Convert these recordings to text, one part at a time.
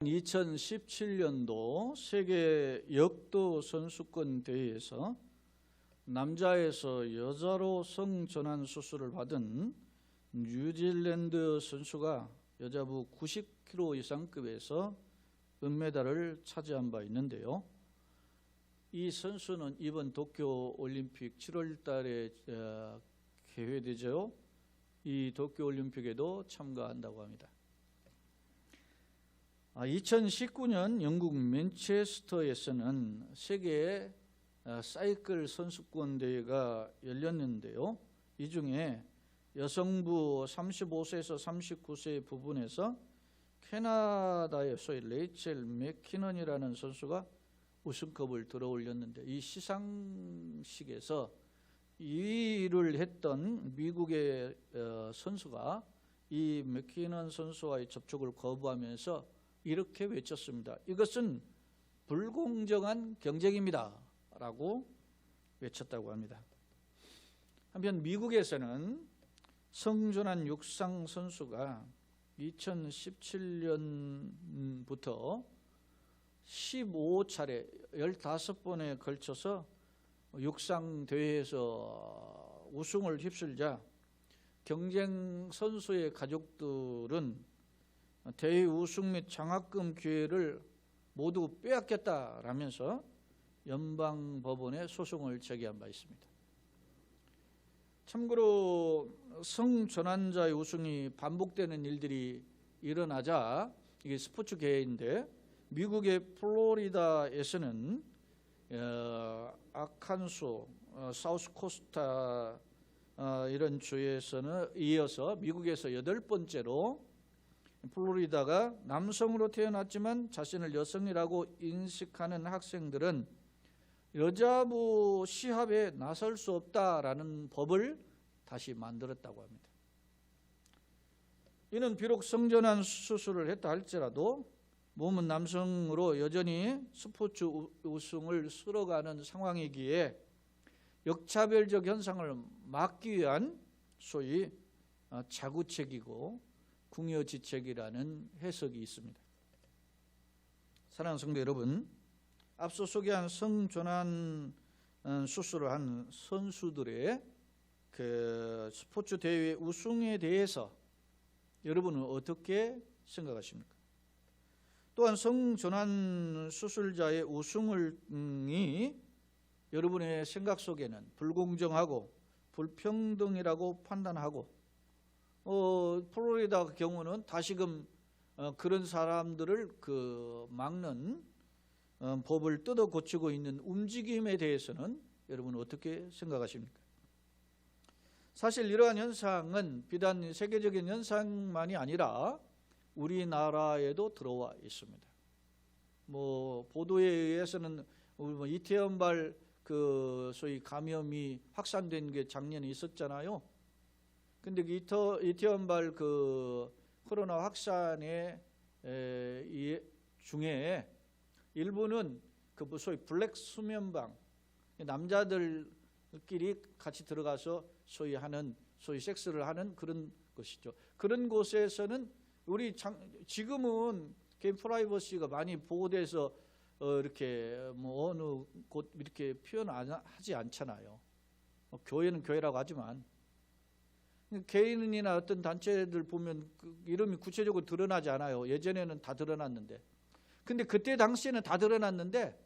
2017년도 세계 역도 선수권 대회에서 남자에서 여자로 성전환 수술을 받은 뉴질랜드 선수가 여자부 90kg 이상급에서 은메달을 차지한 바 있는데요. 이 선수는 이번 도쿄올림픽 7월 달에 개회되죠. 이 도쿄올림픽에도 참가한다고 합니다. 2019년 영국 맨체스터에서는 세계 사이클 선수권 대회가 열렸는데요. 이 중에 여성부 35세에서 39세 부분에서 캐나다의 소위 레이첼 맥키넌이라는 선수가 우승컵을 들어올렸는데, 이 시상식에서 2위를 했던 미국의 선수가 이 맥키넌 선수와의 접촉을 거부하면서 이렇게 외쳤습니다. 이것은 불공정한 경쟁입니다 라고 외쳤다고 합니다. 한편 미국에서는 성전환 육상 선수가 2017년부터 15차례 15번에 걸쳐서 육상 대회에서 우승을 휩쓸자 경쟁 선수의 가족들은 대회 우승 및 장학금 기회를 모두 빼앗겼다라면서 연방법원에 소송을 제기한 바 있습니다. 참고로 성전환자의 우승이 반복되는 일들이 일어나자, 이게 스포츠계인데 미국의 플로리다에서는 아칸소, 사우스코스타 이런 주에서는 이어서 미국에서 8번째로 플로리다가 남성으로 태어났지만 자신을 여성이라고 인식하는 학생들은 여자부 시합에 나설 수 없다라는 법을 다시 만들었다고 합니다. 이는 비록 성전환 수술을 했다 할지라도 몸은 남성으로 여전히 스포츠 우승을 쓸어가는 상황이기에 역차별적 현상을 막기 위한 소위 자구책이고 궁여지책이라는 해석이 있습니다. 사랑하는 성도 여러분, 앞서 소개한 성전환 수술을 한 선수들의 그 스포츠 대회 우승에 대해서 여러분은 어떻게 생각하십니까? 또한 성전환 수술자의 우승이 여러분의 생각 속에는 불공정하고 불평등이라고 판단하고, 플로리다 경우는 다시금 그런 사람들을 막는 법을 뜯어 고치고 있는 움직임에 대해서는 여러분은 어떻게 생각하십니까? 사실 이러한 현상은 비단 세계적인 현상만이 아니라 우리나라에도 들어와 있습니다. 보도에 의해서는 이태원발 소위 감염이 확산된 게 작년에 있었잖아요. 근데 이태원발 코로나 확산의 중에 일부는 소위 블랙 수면방, 남자들끼리 같이 들어가서 소위 섹스를 하는 그런 것이죠. 그런 곳에서는 지금은 개인 프라이버시가 많이 보호돼서 이렇게 어느 곳 이렇게 표현하지 않잖아요. 교회는 교회라고 하지만 개인이나 어떤 단체들 보면 이름이 구체적으로 드러나지 않아요. 예전에는 다 드러났는데, 근데 그때 당시에는 다 드러났는데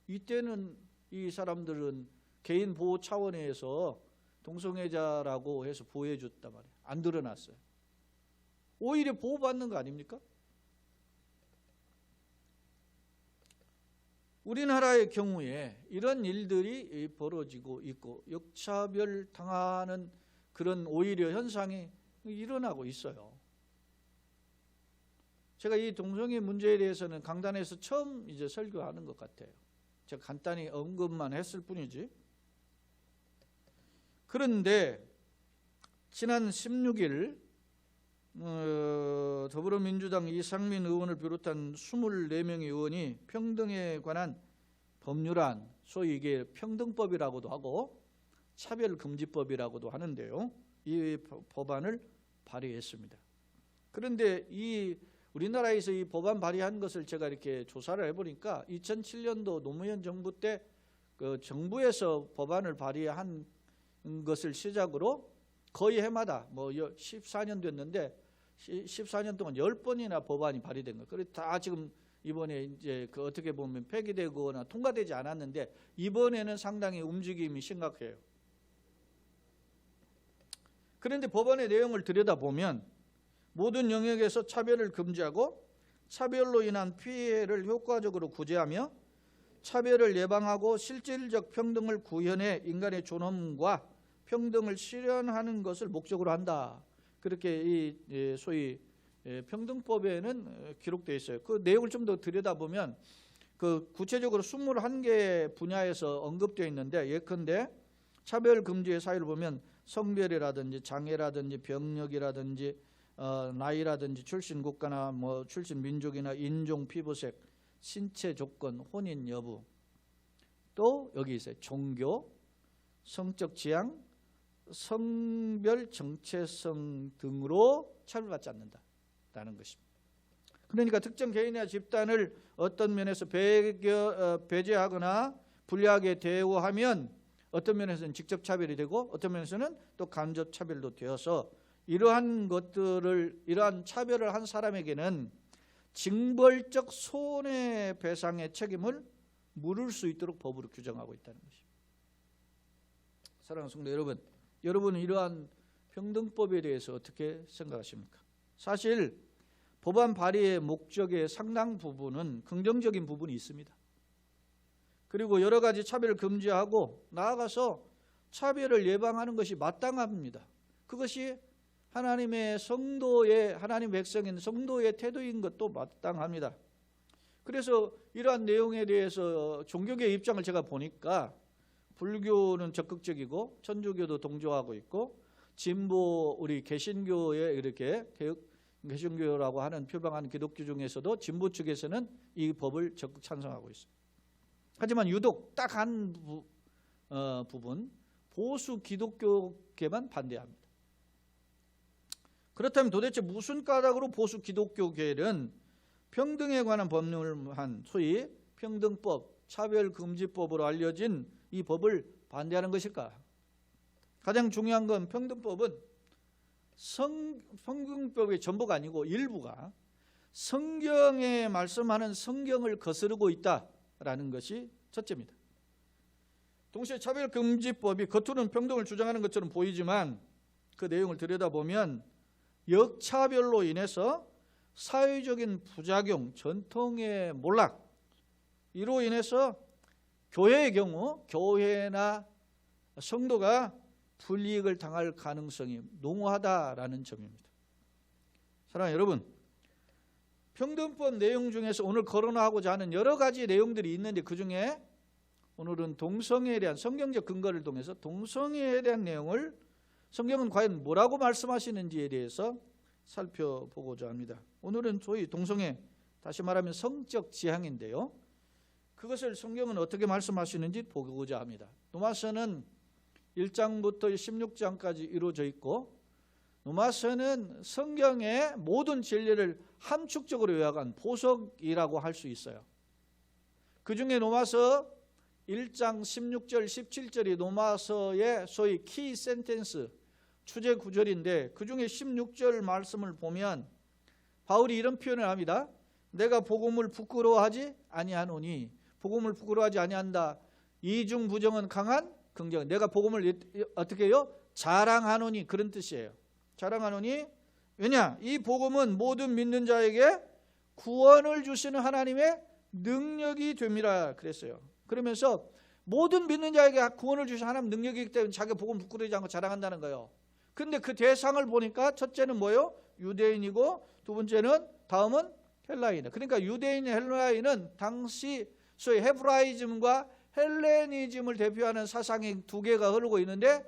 이때는 이 사람들은 개인 보호 차원에서 동성애자라고 해서 보호해 줬단 말이에요. 안 드러났어요. 오히려 보호받는 거 아닙니까? 우리나라의 경우에 이런 일들이 벌어지고 있고 역차별 당하는 그런 오히려 현상이 일어나고 있어요. 제가 이 동성애 문제에 대해서는 강단에서 처음 이제 설교하는 것 같아요. 제가 간단히 언급만 했을 뿐이지. 그런데 지난 16일 더불어민주당 이상민 의원을 비롯한 24명의 의원이 평등에 관한 법률안, 소위 이게 평등법이라고도 하고 차별금지법이라고도 하는데요. 이 법안을 발의했습니다. 그런데 이 우리나라에서 이 법안 발의한 것을 제가 이렇게 조사를 해보니까 2007년도 노무현 정부 때 그 정부에서 법안을 발의한 것을 시작으로 거의 해마다 뭐 14년 됐는데 14년 동안 10번이나 법안이 발의된 거예요. 그래서 다 지금 이번에 이제 그 어떻게 보면 폐기되거나 통과되지 않았는데 이번에는 상당히 움직임이 심각해요. 그런데 법안의 내용을 들여다보면 모든 영역에서 차별을 금지하고 차별로 인한 피해를 효과적으로 구제하며 차별을 예방하고 실질적 평등을 구현해 인간의 존엄과 평등을 실현하는 것을 목적으로 한다. 그렇게 이 소위 평등법에는 기록되어 있어요. 그 내용을 좀 더 들여다보면 그 구체적으로 21개 분야에서 언급되어 있는데 예컨대 차별 금지의 사유를 보면 성별이라든지 장애라든지 병력이라든지 나이라든지 출신 국가나 뭐 출신 민족이나 인종, 피부색, 신체 조건, 혼인 여부, 또 여기 있어요. 종교, 성적 지향, 성별 정체성 등으로 차별받지 않는다라는 것입니다. 그러니까 특정 개인이나 집단을 어떤 면에서 배제하거나 불리하게 대우하면 어떤 면에서는 직접 차별이 되고 어떤 면에서는 또 간접 차별도 되어서 이러한 차별을 한 사람에게는 징벌적 손해배상의 책임을 물을 수 있도록 법으로 규정하고 있다는 것입니다. 사랑하는 성도 여러분, 여러분은 이러한 평등법에 대해서 어떻게 생각하십니까? 사실 법안 발의의 목적의 상당 부분은 긍정적인 부분이 있습니다. 그리고 여러 가지 차별을 금지하고 나아가서 차별을 예방하는 것이 마땅합니다. 그것이 하나님의 성도의 하나님 백성인 성도의 태도인 것도 마땅합니다. 그래서 이러한 내용에 대해서 종교계의 입장을 제가 보니까 불교는 적극적이고 천주교도 동조하고 있고 진보 우리 개신교에 이렇게 개신교라고 하는 표방하는 기독교 중에서도 진보 측에서는 이 법을 적극 찬성하고 있습니다. 하지만 유독 딱 한 부분 보수 기독교계만 반대합니다. 그렇다면 도대체 무슨 까닭으로 보수 기독교계는 평등에 관한 법률을 한 소위 평등법, 차별금지법으로 알려진 이 법을 반대하는 것일까? 가장 중요한 건 평등법은 평등법의 전부가 아니고 일부가 성경에 말씀하는 성경을 거스르고 있다라는 것이 첫째입니다. 동시에 차별금지법이 겉으로는 평등을 주장하는 것처럼 보이지만 그 내용을 들여다보면 역차별로 인해서 사회적인 부작용, 전통의 몰락, 이로 인해서 교회의 경우 교회나 성도가 불이익을 당할 가능성이 농후하다라는 점입니다. 사랑하는 여러분, 평등법 내용 중에서 오늘 거론하고자 하는 여러 가지 내용들이 있는데 그중에 오늘은 동성애에 대한 성경적 근거를 통해서 동성애에 대한 내용을 성경은 과연 뭐라고 말씀하시는지에 대해서 살펴보고자 합니다. 오늘은 소위 동성애, 다시 말하면 성적 지향인데요. 그것을 성경은 어떻게 말씀하시는지 보고자 합니다. 노마서는 1장부터 16장까지 이루어져 있고 노마서는 성경의 모든 진리를 함축적으로 요약한 보석이라고 할 수 있어요. 그중에 노마서 1장 16절 17절이 노마서의 소위 키 센텐스 주제 구절인데 그중에 16절 말씀을 보면 바울이 이런 표현을 합니다. 내가 복음을 부끄러워하지 아니하노니, 복음을 부끄러워하지 아니한다. 이중 부정은 강한 긍정. 내가 복음을 어떻게 해요? 자랑하노니, 그런 뜻이에요. 자랑하노니, 왜냐? 이 복음은 모든 믿는 자에게 구원을 주시는 하나님의 능력이 됨이라 그랬어요. 그러면서 모든 믿는 자에게 구원을 주시는 하나님 능력이기 때문에 자기가 복음 부끄러워하지 않고 자랑한다는 거예요. 근데 그 대상을 보니까 첫째는 뭐예요? 유대인이고 두 번째는 다음은 헬라인이다. 그러니까 유대인, 헬라인은 당시 소위 헤브라이즘과 헬레니즘을 대표하는 사상이 두 개가 흐르고 있는데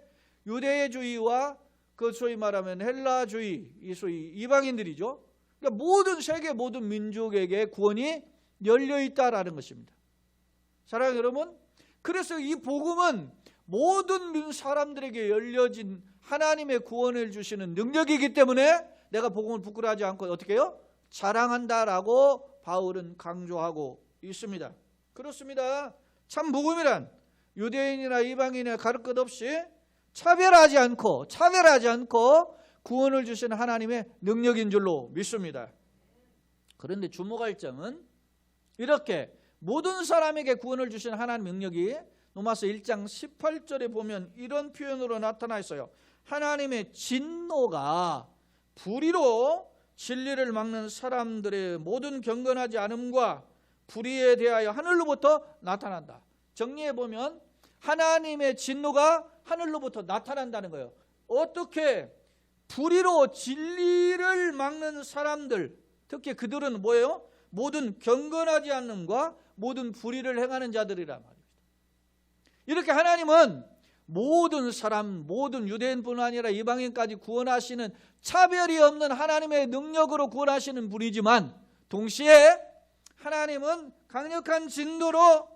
유대주의와 그 소위 말하면 헬라주의, 이 소위 이방인들이죠. 그러니까 모든 세계 모든 민족에게 구원이 열려 있다라는 것입니다. 사랑하는 여러분, 그래서 이 복음은 모든 사람들에게 열려진 하나님의 구원을 주시는 능력이기 때문에 내가 복음을 부끄러워하지 않고 어떻게 해요? 자랑한다라고 바울은 강조하고 있습니다. 그렇습니다. 참 복음이란 유대인이나 이방인이나 가릴 것 없이 차별하지 않고 구원을 주시는 하나님의 능력인 줄로 믿습니다. 그런데 주목할 점은 이렇게 모든 사람에게 구원을 주시는 하나님의 능력이 로마서 1장 18절에 보면 이런 표현으로 나타나 있어요. 하나님의 진노가 불의로 진리를 막는 사람들의 모든 경건하지 않음과 불의에 대하여 하늘로부터 나타난다. 정리해 보면 하나님의 진노가 하늘로부터 나타난다는 거예요. 어떻게? 불의로 진리를 막는 사람들, 특히 그들은 뭐예요? 모든 경건하지 않음과 모든 불의를 행하는 자들이란 말입니다. 이렇게 하나님은 모든 사람, 모든 유대인뿐 아니라 이방인까지 구원하시는 차별이 없는 하나님의 능력으로 구원하시는 분이지만 동시에 하나님은 강력한 진노로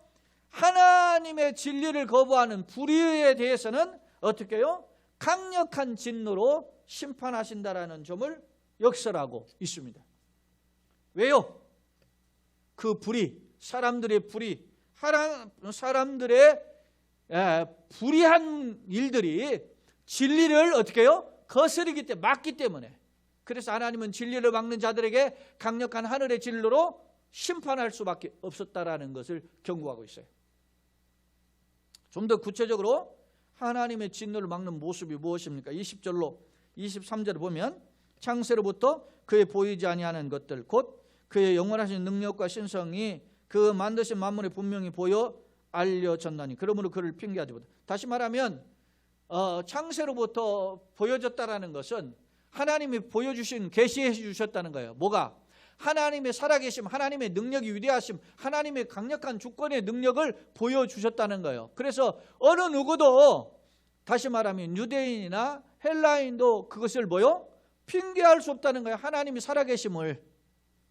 하나님의 진리를 거부하는 불의에 대해서는 어떻게 해요? 강력한 진노로 심판하신다라는 점을 역설하고 있습니다. 왜요? 그 불의, 사람들의 불의, 사람들의 불의한 일들이 진리를 어떻게 해요? 거스르기 때문에, 막기 때문에. 그래서 하나님은 진리를 막는 자들에게 강력한 하늘의 진노로 심판할 수밖에 없었다라는 것을 경고하고 있어요. 좀 더 구체적으로 하나님의 진노를 막는 모습이 무엇입니까? 20절로 23절을 보면 창세로부터 그의 보이지 아니하는 것들 곧 그의 영원하신 능력과 신성이 그 만드신 만물에 분명히 보여 알려졌나니 그러므로 그를 핑계하지 못한다. 다시 말하면 창세로부터 보여졌다라는 것은 하나님이 보여주신, 계시해 주셨다는 거예요. 뭐가? 하나님의 살아계심, 하나님의 능력이 위대하심, 하나님의 강력한 주권의 능력을 보여주셨다는 거예요. 그래서 어느 누구도, 다시 말하면 유대인이나 헬라인도 그것을 뭐요? 핑계할 수 없다는 거예요. 하나님이 살아계심을.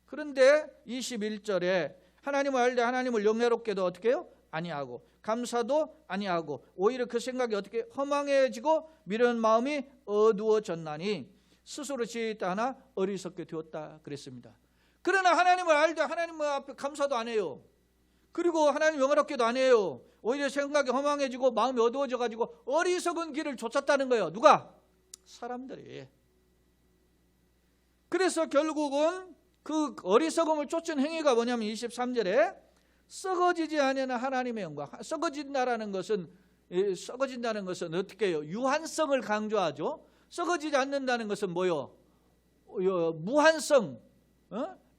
그런데 21절에 하나님을 알되 하나님을 영예롭게도 어떻게 해요? 아니하고 감사도 아니하고 오히려 그 생각이 어떻게 허망해지고 미련한 마음이 어두워졌나니 스스로 지혜있다 하나 어리석게 되었다 그랬습니다. 그러나 하나님을 알되 하나님 앞에 감사도 안 해요. 그리고 하나님 영화롭게도 안 해요. 오히려 생각이 허망해지고 마음이 어두워져가지고 어리석은 길을 쫓았다는 거예요. 누가? 사람들이. 그래서 결국은 그 어리석음을 쫓은 행위가 뭐냐면 23절에 썩어지지 않는 하나님의 영광. 썩어진다는 것은 어떻게 해요? 유한성을 강조하죠. 썩어지지 않는다는 것은 뭐요? 무한성,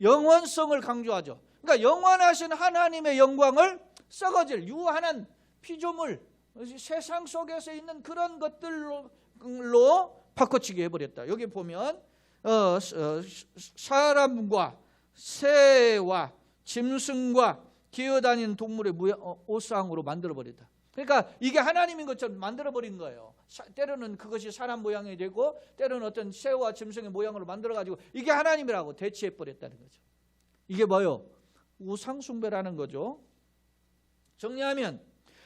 영원성을 강조하죠. 그러니까 영원하신 하나님의 영광을 썩어질 유한한 피조물, 세상 속에서 있는 그런 것들로 바꿔치기 해버렸다. 여기 보면 사람과 새와 짐승과 기어다니는 동물의 옷상으로 만들어버렸다. 그러니까 이게 하나님인 것처럼 만들어버린 거예요. 때로는 그것이 사람 모양이 되고 때로는 어떤 새와 짐승의 모양으로 만들어가지고 이게 하나님이라고 대치해버렸다는 거죠. 이게 뭐예요? 우상숭배라는 거죠. 정리하면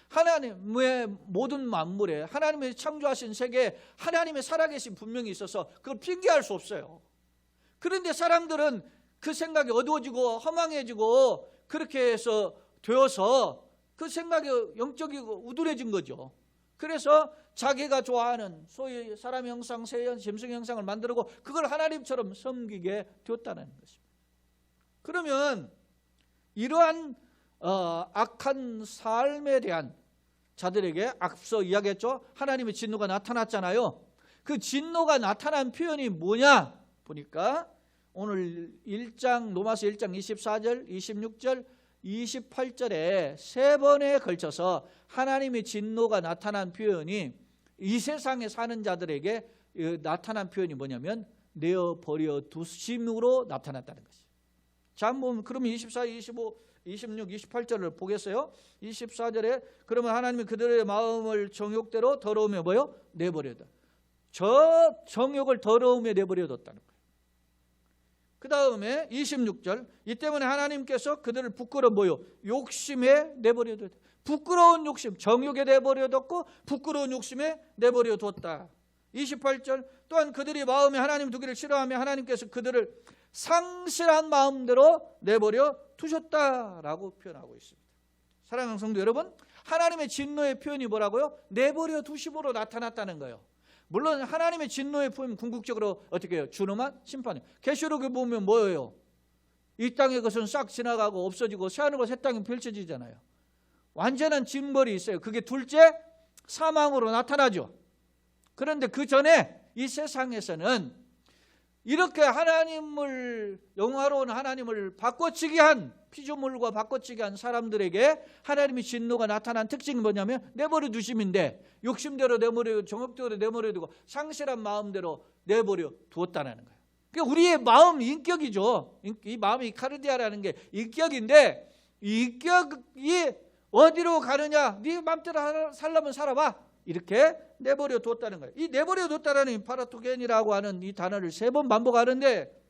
하나님의 모든 만물에 하나님의 창조하신 세계에 하나님의 살아계신 분명히 있어서 그걸 핑계할 수 없어요. 그런데 사람들은 그 생각이 어두워지고 허망해지고 그렇게 해서 되어서 그 생각이 영적이고 우둔해진 거죠. 그래서 자기가 좋아하는 소위 사람의 형상, 새, 짐승의 형상을 만들고 그걸 하나님처럼 섬기게 되었다는 것입니다. 그러면 이러한 악한 삶에 대한 자들에게 앞서 이야기했죠. 하나님의 진노가 나타났잖아요. 그 진노가 나타난 표현이 뭐냐 보니까 오늘 로마서 1장 24절, 26절, 28절에 세 번에 걸쳐서 하나님의 진노가 나타난 표현이 이 세상에 사는 자들에게 나타난 표현이 뭐냐면 내어버려 두심으로 나타났다는 것이죠. 자, 한번 그러면 24, 25, 26, 28절을 보겠어요. 24절에 그러면 하나님이 그들의 마음을 정욕대로 더러움에 뭐요? 내버려다. 저 정욕을 더러움에 내버려뒀다는 거예요. 그 다음에 26절 이 때문에 하나님께서 그들을 부끄러운 뭐요? 욕심에 내버려뒀다. 부끄러운 욕심, 정욕에 내버려뒀고 부끄러운 욕심에 내버려뒀다. 28절 또한 그들이 마음에 하나님 두기를 싫어하며 하나님께서 그들을 상실한 마음대로 내버려 두셨다라고 표현하고 있습니다. 사랑하는 성도 여러분, 하나님의 진노의 표현이 뭐라고요? 내버려 두심으로 나타났다는 거예요. 물론 하나님의 진노의 표현 궁극적으로 어떻게 해요? 준엄한 심판이에요. 계시록에 보면 뭐예요? 이 땅의 것은 싹 지나가고 없어지고 새하늘과 새 땅이 펼쳐지잖아요. 완전한 징벌이 있어요. 그게 둘째 사망으로 나타나죠. 그런데 그 전에 이 세상에서는 이렇게 하나님을, 영화로운 하나님을 바꿔치기 한, 피조물과 바꿔치기 한 사람들에게 하나님의 진노가 나타난 특징이 뭐냐면 내버려 두심인데, 욕심대로 내버려, 정욕대로 내버려 두고 상실한 마음대로 내버려 두었다는 거예요. 그러니까 우리의 마음 인격이죠. 이 마음이 카르디아라는 게 인격인데, 이 인격이 어디로 가느냐? 네 마음대로 살려면 살아봐. 이렇게 내버려 뒀다는 거예요. 이 내버려 뒀다라는 파라토겐이라고 하는 이 단어를 3번 반복하는데,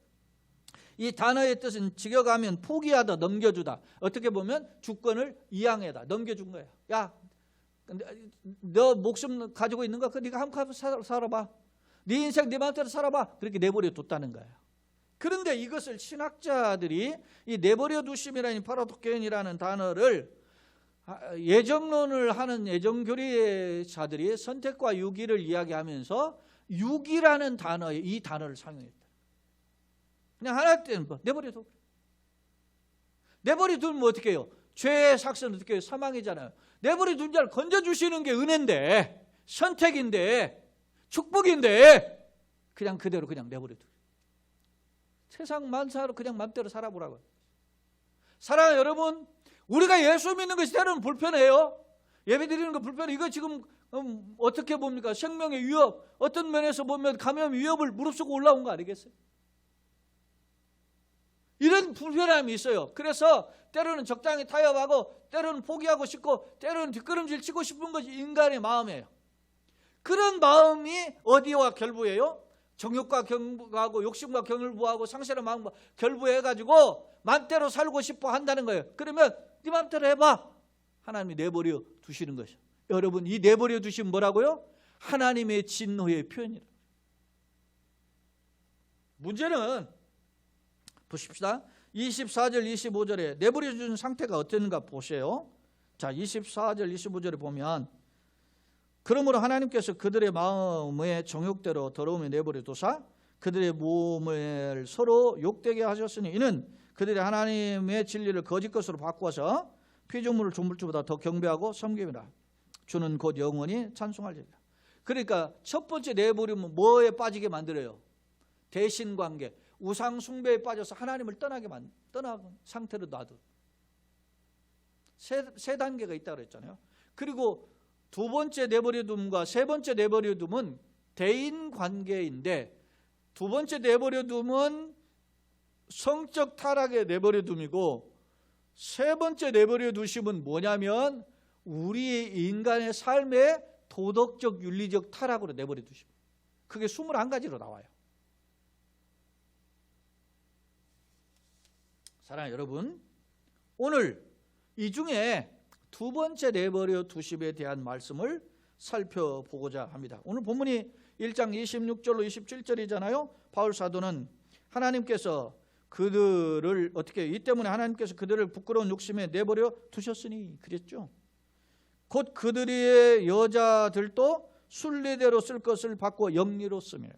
이 단어의 뜻은 직역하면 포기하다, 넘겨주다. 어떻게 보면 주권을 이양해다, 넘겨준 거예요. 야, 너 목숨 가지고 있는 거, 네가 한번 살아봐. 네 인생 네 마음대로 살아봐. 그렇게 내버려 뒀다는 거예요. 그런데 이것을 신학자들이 이 내버려 두심이라는 파라토겐이라는 단어를 예정론을 하는 예정교리자들이 선택과 유기를 이야기하면서 유기라는 단어에 이 단어를 사용했다. 그냥 하나 때는 뭐 내버려 둬. 내버려 두면 어떻게 해요? 죄의 삭스는 어떻게 해요? 사망이잖아요. 내버려 둔 자를 건져주시는 게 은혜인데, 선택인데, 축복인데 그냥 그대로 그냥 내버려 둬. 세상 만사로 그냥 맘대로 살아보라고요. 사랑하는 여러분, 우리가 예수 믿는 것이 때로는 불편해요. 예배 드리는 거 불편해. 이거 지금 어떻게 봅니까? 생명의 위협, 어떤 면에서 보면 감염 위협을 무릅쓰고 올라온 거 아니겠어요? 이런 불편함이 있어요. 그래서 때로는 적당히 타협하고, 때로는 포기하고 싶고, 때로는 뒷걸음질 치고 싶은 것이 인간의 마음이에요. 그런 마음이 어디와 결부해요? 정욕과 결부하고, 욕심과 결부하고, 상실한 마음과 결부해가지고 마음대로 살고 싶어 한다는 거예요. 그러면 네 마음대로 해봐. 하나님이 내버려 두시는 것이요. 여러분, 이 내버려 두심 뭐라고요? 하나님의 진노의 표현이라. 문제는 보십시다. 24절 25절에 내버려 준 상태가 어땠는가 보세요. 자, 24절 25절에 보면, 그러므로 하나님께서 그들의 마음의 정욕대로 더러움에 내버려 두사 그들의 몸을 서로 욕되게 하셨으니, 이는 그들이 하나님의 진리를 거짓 것으로 바꿔서 피조물을 조물주보다 더 경배하고 섬김이라. 주는 곧 영원히 찬송할지니라. 그러니까 첫 번째 내버리면 뭐에 빠지게 만들어요? 대신관계, 우상 숭배에 빠져서 하나님을 떠나는 상태로 놔둬. 세 단계가 있다고 그랬잖아요. 그리고 두 번째 내버려둠과 세 번째 내버려둠은 대인관계인데, 두 번째 내버려둠은 성적 타락의 내버려둠이고, 세 번째 내버려두심은 뭐냐면 우리 인간의 삶의 도덕적 윤리적 타락으로 내버려두심. 그게 21가지로 나와요. 사랑하는 여러분, 오늘 이 중에 두 번째 내버려 두심에 대한 말씀을 살펴보고자 합니다. 오늘 본문이 1장 26절로 27절이잖아요. 바울 사도는 하나님께서 그들을 어떻게, 이 때문에 하나님께서 그들을 부끄러운 욕심에 내버려 두셨으니 그랬죠. 곧 그들의 여자들도 순리대로 쓸 것을 바꾸어 영리로 쓰며,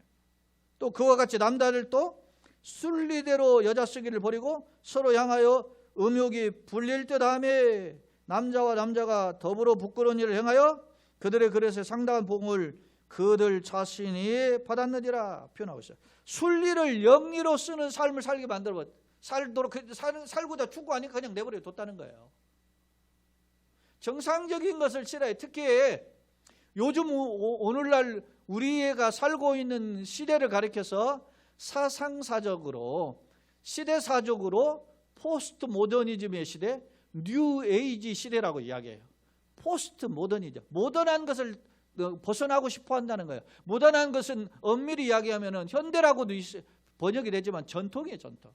또 그와 같이 남자들도 순리대로 여자 쓰기를 버리고 서로 향하여 음욕이 불릴 듯 하며 남자와 남자가 더불어 부끄러운 일을 행하여 그들의 그릇에 상당한 복을 그들 자신이 받았느니라 표현하고 있어요. 순리를 영리로 쓰는 삶을 살게 만들어, 살고자 추구하니까 그냥 내버려 뒀다는 거예요. 정상적인 것을 싫어해. 특히 요즘 오늘날 우리가 살고 있는 시대를 가리켜서 사상사적으로, 시대사적으로 포스트 모더니즘의 시대, 뉴 에이지 시대라고 이야기해요. 포스트 모더니즘, 모던한 것을 벗어나고 싶어 한다는 거예요. 모던한 것은 엄밀히 이야기하면 현대라고도 번역이 되지만 전통이에요, 전통.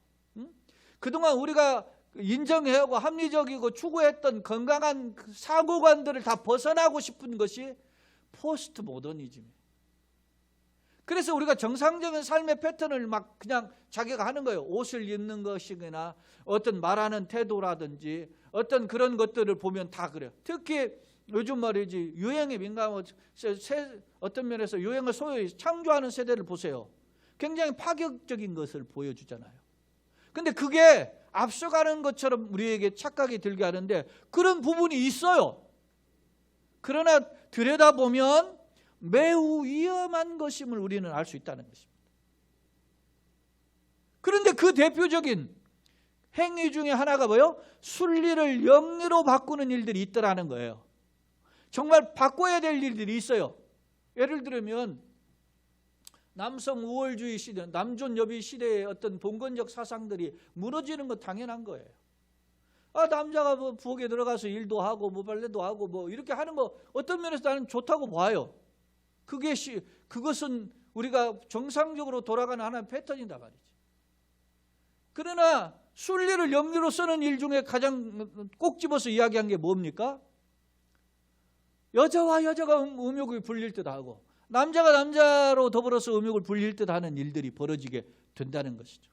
그동안 우리가 인정하고 합리적이고 추구했던 건강한 사고관들을 다 벗어나고 싶은 것이 포스트 모더니즘이에요. 그래서 우리가 정상적인 삶의 패턴을 막 그냥 자기가 하는 거예요. 옷을 입는 것이거나 어떤 말하는 태도라든지 어떤 그런 것들을 보면 다 그래요. 특히 요즘 말이지 유행에 민감하고 어떤 면에서 유행을 소위 창조하는 세대를 보세요. 굉장히 파격적인 것을 보여주잖아요. 근데 그게 앞서가는 것처럼 우리에게 착각이 들게 하는데 그런 부분이 있어요. 그러나 들여다보면 매우 위험한 것임을 우리는 알 수 있다는 것입니다. 그런데 그 대표적인 행위 중에 하나가 뭐예요? 순리를 영리로 바꾸는 일들이 있더라는 거예요. 정말 바꿔야 될 일들이 있어요. 예를 들면 남성 우월주의 시대, 남존 여비 시대의 어떤 봉건적 사상들이 무너지는 건 당연한 거예요. 남자가 뭐 부엌에 들어가서 일도 하고 뭐 빨래도 하고 뭐 이렇게 하는 거 어떤 면에서 나는 좋다고 봐요. 그것은 우리가 정상적으로 돌아가는 하나의 패턴이다 말이지. 그러나 순리를 영리로 쓰는 일 중에 가장 꼭 집어서 이야기한 게 뭡니까? 여자와 여자가 음욕을 불릴 듯 하고 남자가 남자로 더불어서 음욕을 불릴 듯 하는 일들이 벌어지게 된다는 것이죠.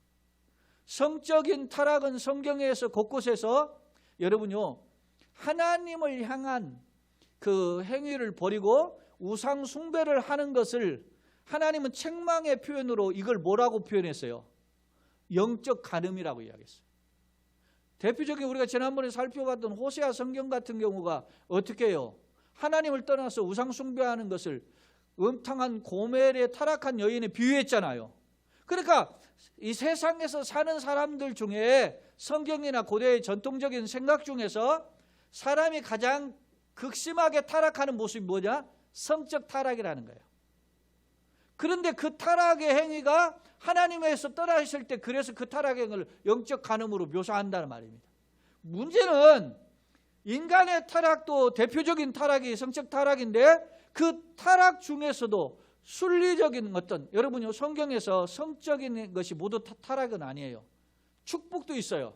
성적인 타락은 성경에서 곳곳에서 여러분요, 하나님을 향한 그 행위를 버리고 우상 숭배를 하는 것을 하나님은 책망의 표현으로 이걸 뭐라고 표현했어요? 영적 간음이라고 이야기했어요. 대표적인 우리가 지난번에 살펴봤던 호세아 성경 같은 경우가 어떻게 해요? 하나님을 떠나서 우상 숭배하는 것을 음탕한 고멜의 타락한 여인에 비유했잖아요. 그러니까 이 세상에서 사는 사람들 중에 성경이나 고대의 전통적인 생각 중에서 사람이 가장 극심하게 타락하는 모습이 뭐냐? 성적 타락이라는 거예요. 그런데 그 타락의 행위가 하나님에서 떠나실 때 그래서 그 타락의 행위를 영적 간음으로 묘사한다는 말입니다. 문제는 인간의 타락도 대표적인 타락이 성적 타락인데 그 타락 중에서도 순리적인 어떤, 여러분요, 성경에서 성적인 것이 모두 타락은 아니에요. 축복도 있어요.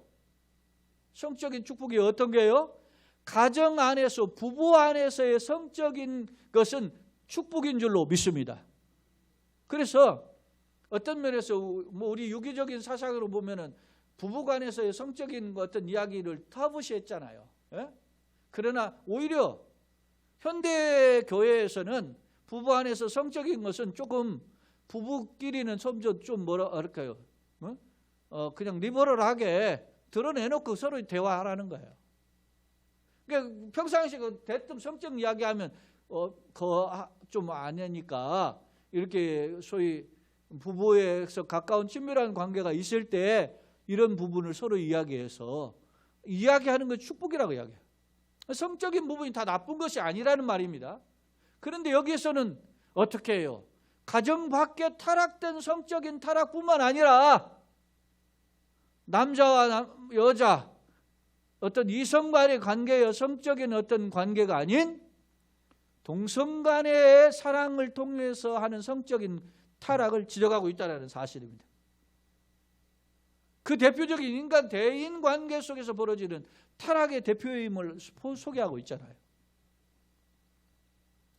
성적인 축복이 어떤 게요? 가정 안에서, 부부 안에서의 성적인 것은 축복인 줄로 믿습니다. 그래서 어떤 면에서 뭐 우리 유기적인 사상으로 보면은 부부간에서의 성적인 어떤 이야기를 터부시했잖아요. 예? 그러나 오히려 현대 교회에서는 부부 안에서 성적인 것은 조금 부부끼리는 좀 뭐라 할까요? 그냥 리버럴하게 드러내놓고 서로 대화하라는 거예요. 그러니까 평상시에 대뜸 성적 이야기하면 좀 아니니까 이렇게 소위 부부에서 가까운 친밀한 관계가 있을 때 이런 부분을 서로 이야기해서 이야기하는 건 축복이라고 이야기해요. 성적인 부분이 다 나쁜 것이 아니라는 말입니다. 그런데 여기에서는 어떻게 해요? 가정 밖에 타락된 성적인 타락뿐만 아니라 남자와 여자 어떤 이성 간의 관계여 성적인 어떤 관계가 아닌 동성 간의 사랑을 통해서 하는 성적인 타락을 지적하고 있다는 사실입니다. 그 대표적인 인간 대인 관계 속에서 벌어지는 타락의 대표임을 소개하고 있잖아요.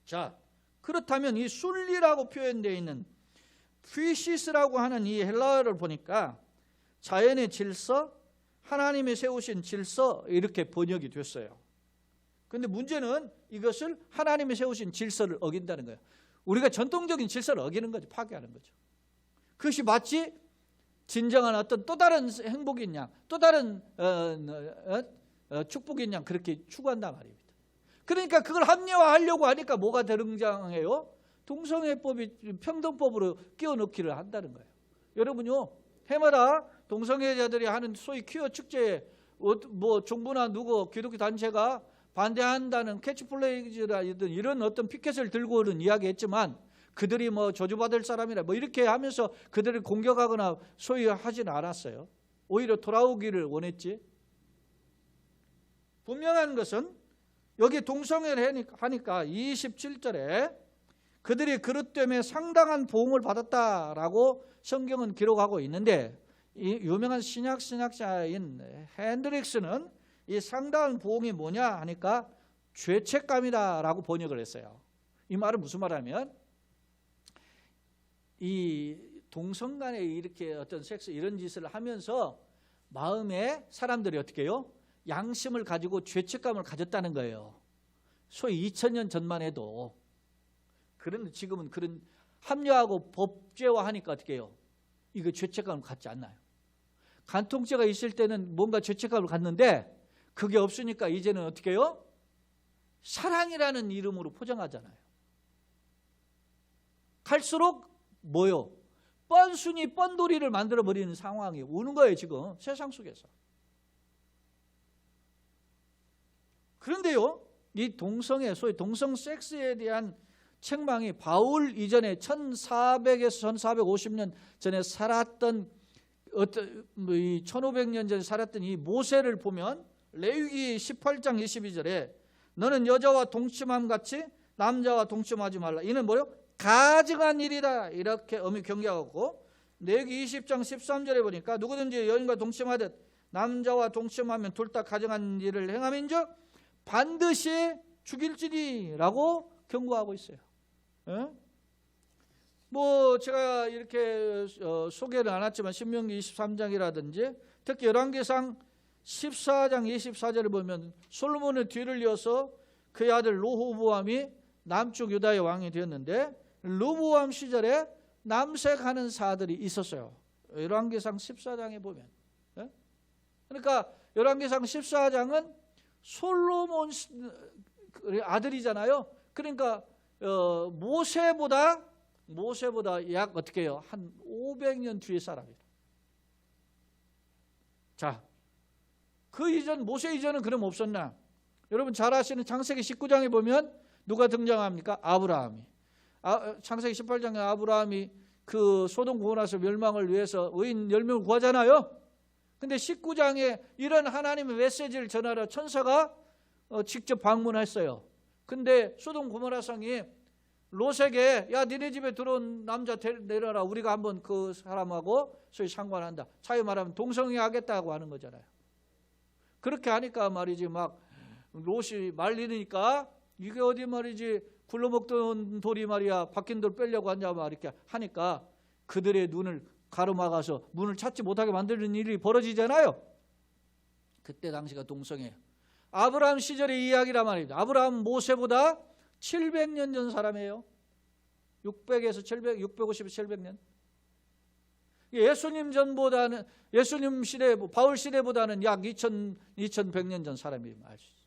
자, 그렇다면 이 순리라고 표현되어 있는 퓨시스라고 하는 이 헬라어를 보니까 자연의 질서, 하나님이 세우신 질서 이렇게 번역이 됐어요. 그런데 문제는 이것을 하나님이 세우신 질서를 어긴다는 거예요. 우리가 전통적인 질서를 어기는 거죠. 파괴하는 거죠. 그것이 마치 진정한 어떤 또 다른 행복이냐, 또 다른 축복이냐 그렇게 추구한단 말입니다. 그러니까 그걸 합리화하려고 하니까 뭐가 등장해요? 동성애법이 평등법으로 끼워 넣기를 한다는 거예요. 여러분요, 해마다 동성애자들이 하는 소위 퀴어 축제에 뭐 정부나 누구 기독교 단체가 반대한다는 캐치플레이즈라든 이런 어떤 피켓을 들고 오는 이야기했지만 그들이 뭐 저주받을 사람이라 뭐 이렇게 하면서 그들을 공격하거나 소위 하진 않았어요. 오히려 돌아오기를 원했지. 분명한 것은 여기 동성애를 하니까 27절에 그들이 그릇 때문에 상당한 보응을 받았다라고 성경은 기록하고 있는데 이 유명한 신학자인 핸드릭스는 이 상당한 보응이 뭐냐 하니까 죄책감이다라고 번역을 했어요. 이 말은 무슨 말이냐면 이 동성 간에 이렇게 어떤 섹스 이런 짓을 하면서 마음에 사람들이 어떻게 해요? 양심을 가지고 죄책감을 가졌다는 거예요. 소위 2000년 전만 해도. 그런데 지금은 그런 합리화하고 법제화하니까 어떻게 해요? 이거 죄책감을 갖지 않나요? 간통죄가 있을 때는 뭔가 죄책감을 갖는데 그게 없으니까 이제는 어떻게 해요? 사랑이라는 이름으로 포장하잖아요. 갈수록 뭐요? 뻔순이 뻔돌이를 만들어버리는 상황이 오는 거예요. 지금 세상 속에서. 그런데요, 이 동성애, 소위 동성 섹스에 대한 책망이 바울 이전에 1400에서 1450년 전에 살았던 어떤 이 1500년 전에 살았던 이 모세를 보면 레위기 18장 22절에 너는 여자와 동침함 같이 남자와 동침하지 말라. 이는 뭐요? 가증한 일이다. 이렇게 엄히 경계하고, 레위기 20장 13절에 보니까 누구든지 여인과 동침하듯 남자와 동침하면 둘 다 가증한 일을 행함인즉 반드시 죽일지니라고 경고하고 있어요. 예? 뭐 제가 이렇게 소개를 안 했지만 신명기 23장이라든지 특히 열왕기상 14장 24절을 보면 솔로몬의 뒤를 이어서 그의 아들 르호보암이 남쪽 유다의 왕이 되었는데 르호보암 시절에 남색하는 사들이 있었어요. 열왕기상 14장에 보면. 예? 그러니까 열왕기상 14장은 솔로몬 아들이잖아요. 그러니까 모세보다 약 어떻게 해요? 한 500년 뒤의 사람이에요. 자, 그 이전 모세 이전은 그럼 없었나? 여러분 잘 아시는 창세기 19장에 보면 누가 등장합니까? 아브라함이. 창세기 18장에 아브라함이 그 소돔 고모라서 멸망을 위해서 의인 10명을 구하잖아요. 근데 19장에 이런 하나님의 메시지를 전하러 천사가 직접 방문했어요. 근데 소돔 고모라 성이 롯에게 야 니네 집에 들어온 남자 내려라. 우리가 한번 그 사람하고 소위 상관한다. 차이 말하면 동성애 하겠다고 하는 거잖아요. 그렇게 하니까 말이지 막 롯이 말리니까 이게 어디 말이지 굴러먹던 돌이 말이야 박힌 돌 빼려고 하냐 막 이렇게 하니까 그들의 눈을 가로막아서 문을 찾지 못하게 만드는 일이 벌어지잖아요. 그때 당시가 동성애예요. 아브라함 시절의 이야기란 말입니다. 아브라함 모세보다 700년 전 사람이에요. 600에서 700, 650에서 700년. 예수님 전보다는 예수님 시대, 바울 시대보다는 약 2100년 전 사람이 알 수 있어요.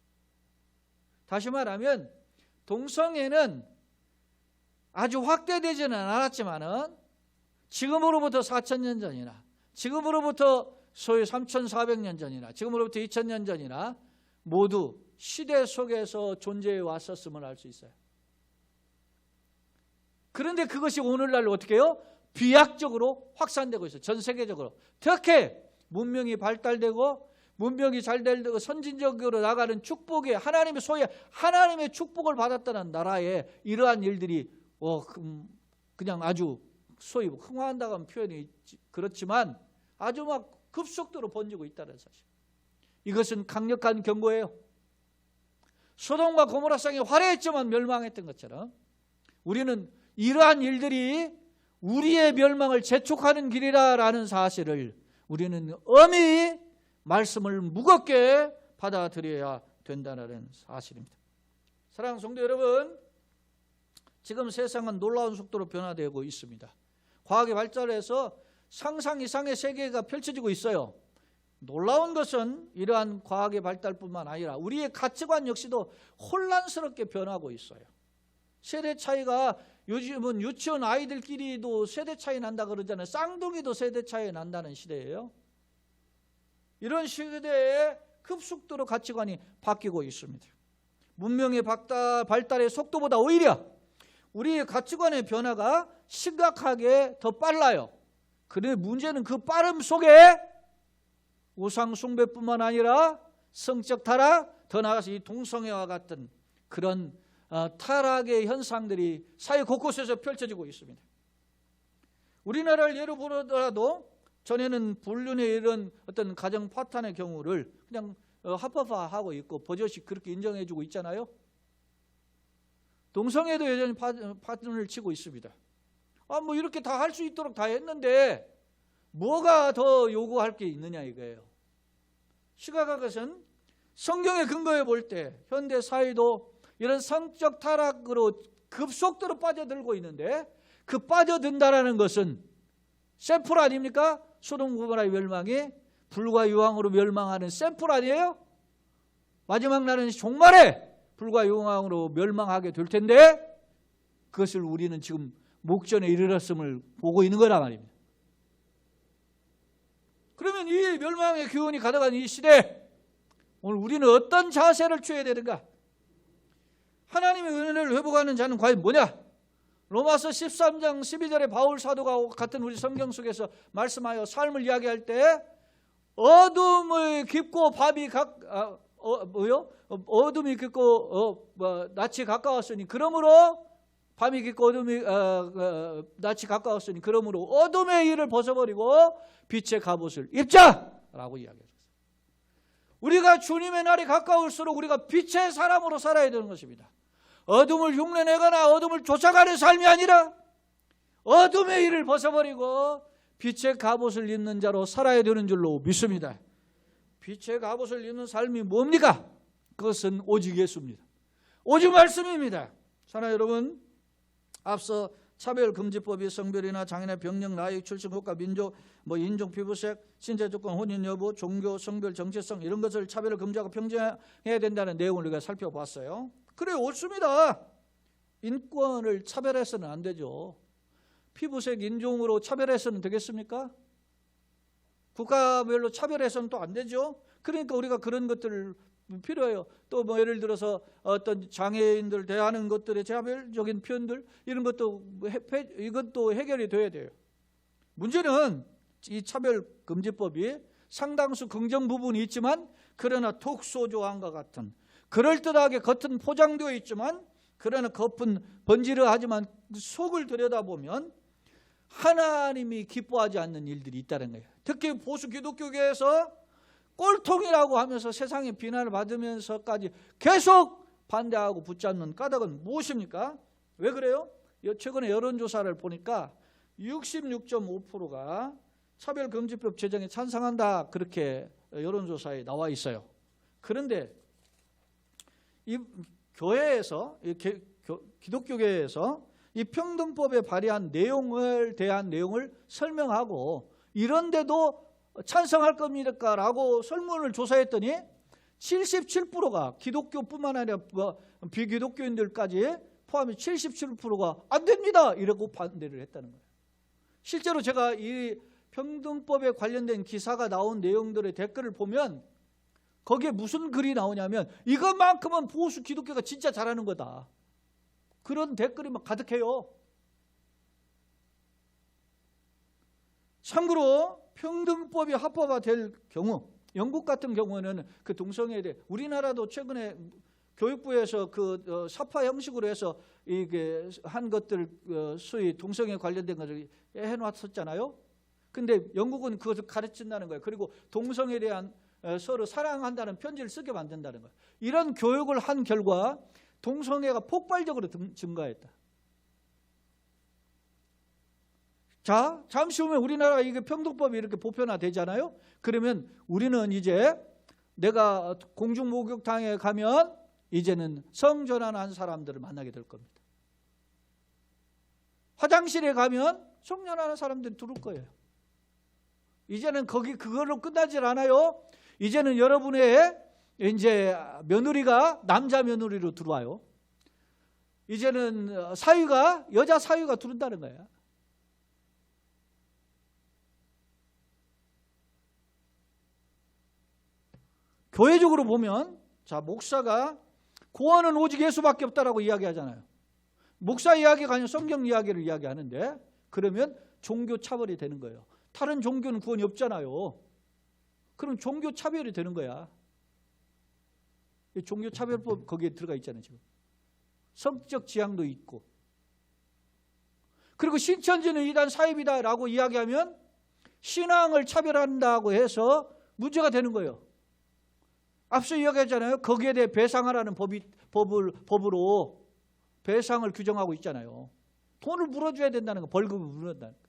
다시 말하면 동성애는 아주 확대되지는 않았지만은 지금으로부터 4000년 전이나 지금으로부터 소위 3400년 전이나 지금으로부터 2000년 전이나 모두 시대 속에서 존재해 왔었음을 알 수 있어요. 그런데 그것이 오늘날 어떻게 해요? 비약적으로 확산되고 있어요. 전 세계적으로. 특히 문명이 발달되고 문명이 잘 되고 선진적으로 나가는 축복에 하나님의 소위 하나님의 축복을 받았다는 나라에 이러한 일들이 그냥 아주 소위 흥화한다고 하는 표현이 그렇지만 아주 막 급속도로 번지고 있다는 사실. 이것은 강력한 경고예요. 소돔과 고모라 성이 화려했지만 멸망했던 것처럼 우리는 이러한 일들이 우리의 멸망을 재촉하는 길이라는 사실을 우리는 엄히 말씀을 무겁게 받아들여야 된다는 사실입니다. 사랑하는 성도 여러분, 지금 세상은 놀라운 속도로 변화되고 있습니다. 과학의 발달해서 상상 이상의 세계가 펼쳐지고 있어요. 놀라운 것은 이러한 과학의 발달뿐만 아니라 우리의 가치관 역시도 혼란스럽게 변하고 있어요. 세대 차이가 요즘은 유치원 아이들끼리도 세대 차이 난다 그러잖아요. 쌍둥이도 세대 차이 난다는 시대예요. 이런 시대에 급속도로 가치관이 바뀌고 있습니다. 문명의 발달의 속도보다 오히려 우리의 가치관의 변화가 심각하게 더 빨라요. 그런데 문제는 그 빠름 속에 우상 숭배뿐만 아니라 성적 타락, 더 나아가서 이 동성애와 같은 그런 타락의 현상들이 사회 곳곳에서 펼쳐지고 있습니다. 우리나라를 예로 보더라도 전에는 불륜의 이런 어떤 가정 파탄의 경우를 그냥 합법화하고 있고 버젓이 그렇게 인정해주고 있잖아요. 동성애도 여전히 파탄을 치고 있습니다. 뭐 이렇게 다 할 수 있도록 다 했는데 뭐가 더 요구할 게 있느냐 이거예요. 시각화 것은 성경에 근거해 볼 때 현대 사회도 이런 성적 타락으로 급속도로 빠져들고 있는데 그 빠져든다라는 것은 샘플 아닙니까? 소돔 고모라의 멸망이 불과 유황으로 멸망하는 샘플 아니에요? 마지막 날은 종말에 불과 유황으로 멸망하게 될 텐데 그것을 우리는 지금 목전에 이르렀음을 보고 있는 거란 말입니다. 그러면 이 멸망의 기운이 가득한 이 시대, 오늘 우리는 어떤 자세를 취해야 되는가? 하나님의 은혜를 회복하는 자는 과연 뭐냐? 로마서 13장 12절에 바울 사도가 같은 우리 성경 속에서 말씀하여 삶을 이야기할 때 어둠이 깊고 밤이 어둠이 깊고 낯이 가까웠으니 그러므로 밤이 깊고 어둠이 낯이 가까웠으니 그러므로 어둠의 일을 벗어버리고 빛의 갑옷을 입자라고 이야기했어요. 우리가 주님의 날이 가까울수록 우리가 빛의 사람으로 살아야 되는 것입니다. 어둠을 흉내내거나 어둠을 쫓아가는 삶이 아니라 어둠의 일을 벗어버리고 빛의 갑옷을 입는 자로 살아야 되는 줄로 믿습니다. 빛의 갑옷을 입는 삶이 뭡니까? 그것은 오직 예수입니다. 오직 말씀입니다. 사랑하는 여러분, 앞서 차별금지법이 성별이나 장애나 병력, 나이, 출신, 국가, 민족, 인종, 피부색, 신체 조건, 혼인 여부, 종교, 성별, 정체성 이런 것을 차별을 금지하고 평등해야 된다는 내용을 우리가 살펴봤어요. 그래 옳습니다. 인권을 차별해서는 안 되죠. 피부색, 인종으로 차별해서는 되겠습니까? 국가별로 차별해서는 또 안 되죠. 그러니까 우리가 그런 것들을 필요해요. 또 예를 들어서 어떤 장애인들 대하는 것들의 차별적인 표현들 이런 것도 이것도 해결이 돼야 돼요. 문제는 이 차별금지법이 상당수 긍정 부분이 있지만 그러나 독소 조항과 같은 그럴듯하게 겉은 포장되어 있지만 그러나 겉은 번지르하지만 속을 들여다보면 하나님이 기뻐하지 않는 일들이 있다는 거예요. 특히 보수 기독교계에서 꼴통이라고 하면서 세상의 비난을 받으면서까지 계속 반대하고 붙잡는 까닭은 무엇입니까? 왜 그래요? 최근에 여론조사를 보니까 66.5%가 차별금지법 제정에 찬성한다 그렇게 여론조사에 나와 있어요. 그런데 이 교회에서 기독교계에서 이 평등법에 대한 내용을 설명하고 이런데도 찬성할 겁니까? 라고 설문을 조사했더니 77%가 기독교뿐만 아니라 비기독교인들까지 포함해 77%가 안 됩니다 이라고 반대를 했다는 거예요. 실제로 제가 이 평등법에 관련된 기사가 나온 내용들의 댓글을 보면 거기에 무슨 글이 나오냐면 이것만큼은 보수 기독교가 진짜 잘하는 거다. 그런 댓글이 막 가득해요. 참고로 평등법이 합법화될 경우 영국 같은 경우는 그 동성애에 대해 우리나라도 최근에 교육부에서 그 사파 형식으로 해서 이게 한 것들 소위 동성애 관련된 것을 해놨었잖아요. 근데 영국은 그것을 가르친다는 거예요. 그리고 동성애에 대한 서로 사랑한다는 편지를 쓰게 만든다는 거예요. 이런 교육을 한 결과 동성애가 폭발적으로 증가했다. 자, 잠시 후면 우리나라 이게 평등법이 이렇게 보편화되잖아요. 그러면 우리는 이제 내가 공중목욕탕에 가면 이제는 성전환한 사람들을 만나게 될 겁니다. 화장실에 가면 성전환한 사람들이 들어올 거예요. 이제는 그걸로 끝나질 않아요. 이제는 여러분의 이제 며느리가 남자 며느리로 들어와요. 이제는 사위가 여자 사위가 들어온다는 거예요. 교회적으로 보면 자 목사가 구원은 오직 예수밖에 없다라고 이야기하잖아요. 목사 이야기가 아니라 성경 이야기를 이야기하는데 그러면 종교 차별이 되는 거예요. 다른 종교는 구원이 없잖아요. 그럼 종교 차별이 되는 거야. 종교 차별법 거기에 들어가 있잖아요. 지금 성적 지향도 있고 그리고 신천지는 이단 사입이다라고 이야기하면 신앙을 차별한다고 해서 문제가 되는 거예요. 앞서 이야기했잖아요. 거기에 대해 배상하라는 법으로 배상을 규정하고 있잖아요. 돈을 물어줘야 된다는 거, 벌금을 물어준다는 거.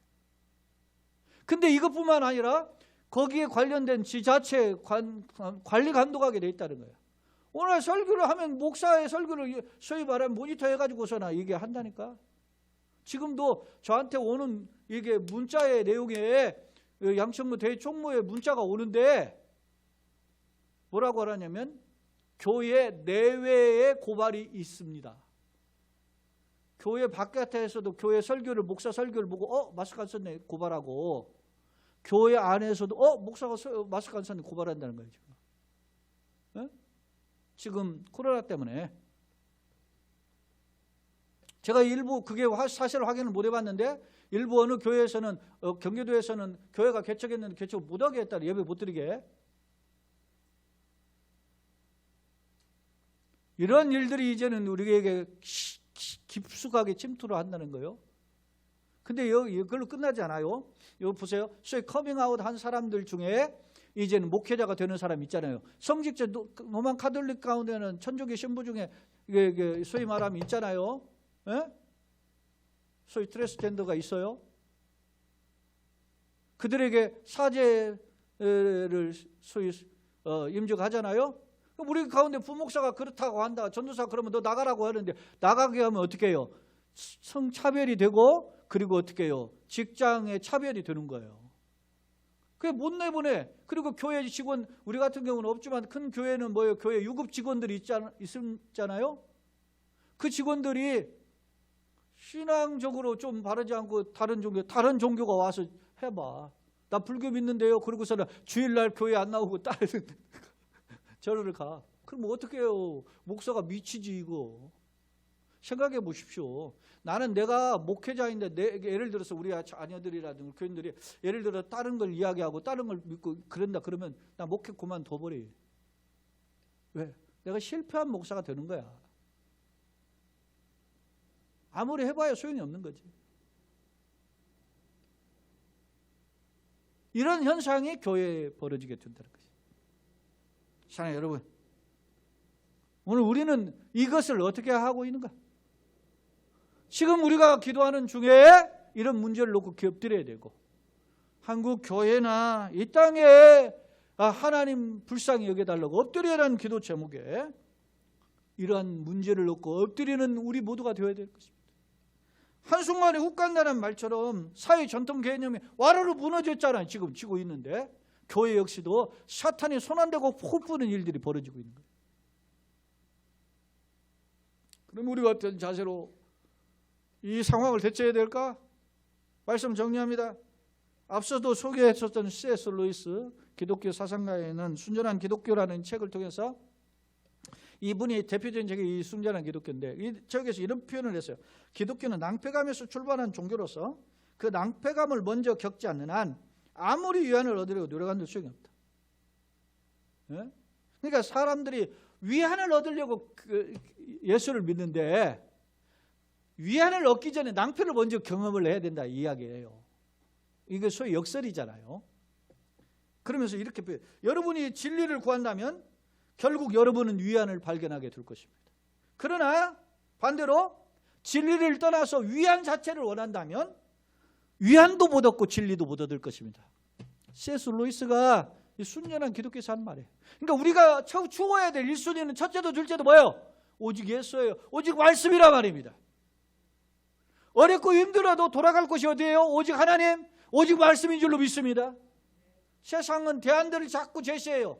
근데 이것뿐만 아니라 거기에 관련된 지자체 관리 감독하게 돼 있다는 거예요. 오늘 설교를 하면 목사의 설교를 소위 말하면 모니터 해가지고서나 이게 한다니까. 지금도 저한테 오는 이게 문자의 내용에 양천구 대총무의 문자가 오는데 뭐라고 하냐면 교회 내외에 고발이 있습니다. 교회 바깥에서도 교회 설교를 목사 설교를 보고 마스크 안 썼네 고발하고, 교회 안에서도 목사가 마스크 안 썼네 고발한다는 거예요. 지금. 네? 지금 코로나 때문에. 제가 일부 그게 사실 확인을 못 해봤는데 일부 어느 교회에서는 경기도에서는 교회가 개척했는데 개척 못하게 했다, 예배 못 드리게. 이런 일들이 이제는 우리에게 깊숙하게 침투를 한다는 거예요. 근데 이걸로 끝나지 않아요. 여기 보세요. 소위 커밍아웃 한 사람들 중에 이제는 목회자가 되는 사람 있잖아요. 성직자 로만 카톨릭 가운데는 천주교 신부 중에 이게 소위 말하면 있잖아요. 예? 소위 트랜스젠더가 있어요. 그들에게 사제를 소위 임직하잖아요. 우리 가운데 부목사가 그렇다고 한다, 전도사 그러면 너 나가라고 하는데 나가게 하면 어떻게 해요? 성차별이 되고, 그리고 어떻게 해요? 직장의 차별이 되는 거예요. 그게 못 내보내. 그리고 교회 직원, 우리 같은 경우는 없지만 큰 교회는 뭐예요? 교회 유급 직원들이 있잖아요. 그 직원들이 신앙적으로 좀 바르지 않고 다른 종교가 와서 해봐. 나 불교 믿는데요. 그러고서는 주일날 교회 안 나오고 다른 절을 가. 그럼 어떻게 해요? 목사가 미치지 이거. 생각해 보십시오. 나는 내가 목회자인데 예를 들어서 우리 자녀들이라든가 교인들이 예를 들어 다른 걸 이야기하고 다른 걸 믿고 그런다 그러면 나 목회 그만둬버려. 왜? 내가 실패한 목사가 되는 거야. 아무리 해봐야 소용이 없는 거지. 이런 현상이 교회에 벌어지게 된다는 거죠. 사랑하는 여러분, 오늘 우리는 이것을 어떻게 하고 있는가? 지금 우리가 기도하는 중에 이런 문제를 놓고 엎드려야 되고, 한국 교회나 이 땅에 하나님 불쌍히 여겨달라고 엎드려라는 기도 제목에 이러한 문제를 놓고 엎드리는 우리 모두가 되어야 될 것입니다. 한순간에 훅 간다는 말처럼 사회 전통 개념이 와르르 무너졌잖아요. 지금 지고 있는데 교회 역시도 사탄이 손 안 대고 호 뿌는 일들이 벌어지고 있는 거예요. 그럼 우리가 어떤 자세로 이 상황을 대처해야 될까? 말씀 정리합니다. 앞서도 소개했었던 C.S. 루이스 기독교 사상가에는 순전한 기독교라는 책을 통해서 이분이 대표적인 책이 이 순전한 기독교인데 이 책에서 이런 표현을 했어요. 기독교는 낭패감에서 출발한 종교로서 그 낭패감을 먼저 겪지 않는 한 아무리 위안을 얻으려고 노력한들 소용이 없다. 예? 그러니까 사람들이 위안을 얻으려고 예수를 믿는데 위안을 얻기 전에 낭패를 먼저 경험을 해야 된다 이 이야기예요. 이게 소위 역설이잖아요. 그러면서 이렇게 여러분이 진리를 구한다면 결국 여러분은 위안을 발견하게 될 것입니다. 그러나 반대로 진리를 떠나서 위안 자체를 원한다면 위안도 못 얻고 진리도 못 얻을 것입니다. C.S. 루이스가 순전한 기독교에서 한 말이에요. 그러니까 우리가 추구해야 될 1순위는 첫째도 둘째도 뭐예요? 오직 예수예요. 오직 말씀이라 말입니다. 어렵고 힘들어도 돌아갈 곳이 어디예요? 오직 하나님, 오직 말씀인 줄로 믿습니다. 세상은 대안들을 자꾸 제시해요.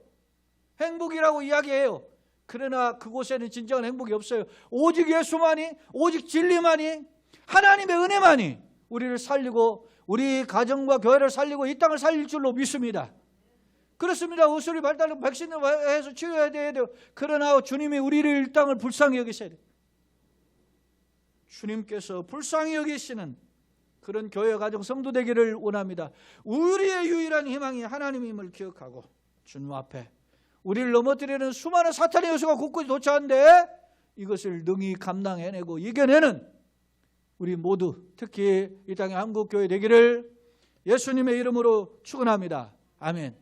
행복이라고 이야기해요. 그러나 그곳에는 진정한 행복이 없어요. 오직 예수만이, 오직 진리만이, 하나님의 은혜만이 우리를 살리고 우리 가정과 교회를 살리고 이 땅을 살릴 줄로 믿습니다. 그렇습니다. 의술이 발달하고 백신을 해서 치료해야 돼요. 그러나 주님이 우리를 이 땅을 불쌍히 여기셔야 돼요. 주님께서 불쌍히 여기시는 그런 교회 가정 성도 되기를 원합니다. 우리의 유일한 희망이 하나님임을 기억하고 주님 앞에 우리를 넘어뜨리는 수많은 사탄의 요소가 곳곳에 도착한데 이것을 능히 감당해내고 이겨내는 우리 모두 특히 이 땅의 한국교회 되기를 예수님의 이름으로 축원합니다. 아멘.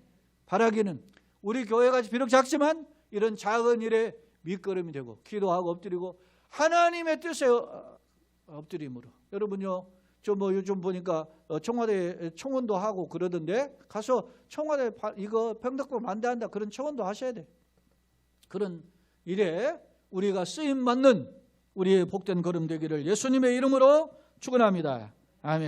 바라기는 우리 교회가 비록 작지만 이런 작은 일에 밑거름이 되고 기도하고 엎드리고 하나님의 뜻에 엎드림으로. 여러분요, 저 뭐 요즘 보니까 청와대 청원도 하고 그러던데 가서 청와대 이거 병덕법 반대한다 그런 청원도 하셔야 돼. 그런 일에 우리가 쓰임 맞는 우리의 복된 걸음 되기를 예수님의 이름으로 축원합니다. 아멘.